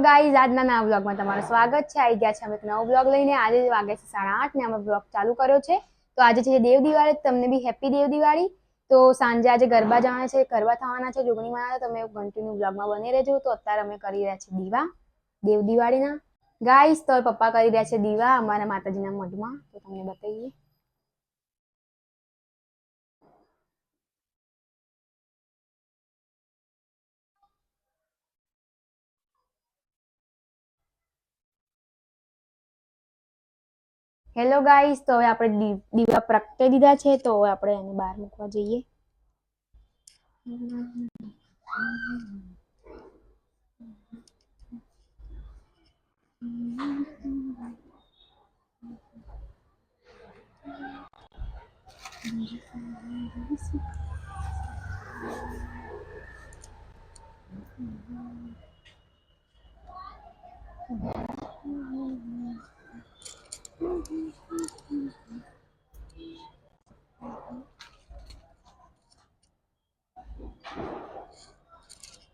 Guys, આજના નવા વ્લોગમાં તમારું સ્વાગત છે। આવી ગયા છે અમે એક નવો વ્લોગ લઈને। આજે વાગે છે 8:30 ને અમે વ્લોગ ચાલુ કર્યો છે। તો આજે છે દેવ દિવાળી, તમને બી હેપી દેવ દિવાળી। તો સાંજે આજે ગરબા જવાના છે, ગરબા થવાના છે જોગણીમાં। તમે કન્ટિન્યુ વ્લોગમાં બની રહેજો। તો અત્યારે અમે કરી રહ્યા છીએ દીવા દેવ દિવાળીના ગાઈઝ। તો પપ્પા કરી રહ્યા છે દીવા અમારા માતાજીના મઢમાં, તો તમને બતાવીએ। હેલો ગાઈઝ, તો હવે આપણે દીવા પ્રગટાવી દીધા છે। તો હવે આપણે એને બહાર મૂકવા જઈએ।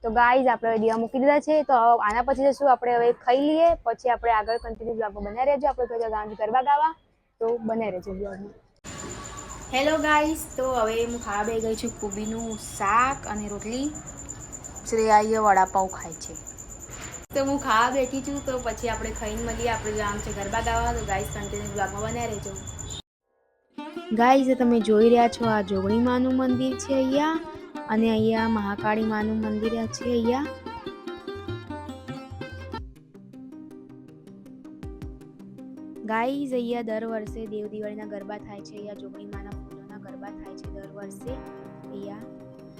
તો ગાઈઝ, આપણે દીવા મૂકી દીધા છે। તો આના પછી જશું આપણે હવે ખાઈ લઈએ, પછી આપણે આગળ કન્ટિન્યુ બ્લોગમાં બન્યા રહેજો। આપણે ગામ ગરબા ગાવા, તો બન્યા રહેજો બ્લોગમાં। હેલો ગાઈઝ, તો હવે હું ખાવા બેસી ગઈ છું કોબીનું શાક અને રોટલી। શ્રેયા વડાપાઉં ખાય છે, તો હું ખાવા બેઠી છું। તો પછી આપણે ખાઈને મળીએ। આપણે ગામ છે ગરબા ગાવા, તો ગાઈઝ કન્ટિન્યુ બ્લોગમાં બન્યા રહેજો। ગાઈઝ, તમે જોઈ રહ્યા છો આ જોગણી માનું મંદિર છે અહીંયા, અને અહીંયા મહાકાળી માનું મંદિર છે અહીંયા। ગાઈઝ, અહીંયા દર વર્ષે દેવ દિવાળીના ગરબા થાય છે। અહીંયા જોગણી માના ફૂલોના ગરબા થાય છે દર વર્ષે અહીંયા।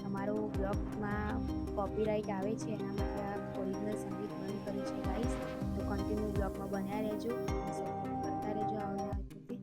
તમારો બ્લોગમાં કોપીરાઇટ આવે છે, એના માટે આ ઓરિજિનલ સંગીત બંધ કર્યું છે ગાઈઝ। તો કન્ટિન્યુ બ્લોગમાં બન્યા રહેજો, સપોર્ટ કરતા રહેજો આવનાર રીતે।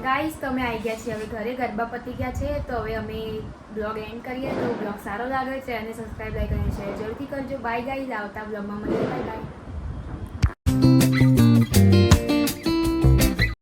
ગાઈસ, તમે આવી ગયા છીએ હવે ઘરે, ગરબા પતી ગયા છે। તો હવે અમે બ્લોગ એન્ડ કરીએ। તો બ્લોગ સારો લાગે છે અને સબસ્ક્રાઈબ, લાઈક અને શેર જરૂરથી કરજો। બાય ગાઈસ, આવતા બ્લોગમાં મળીએ। Bye bye.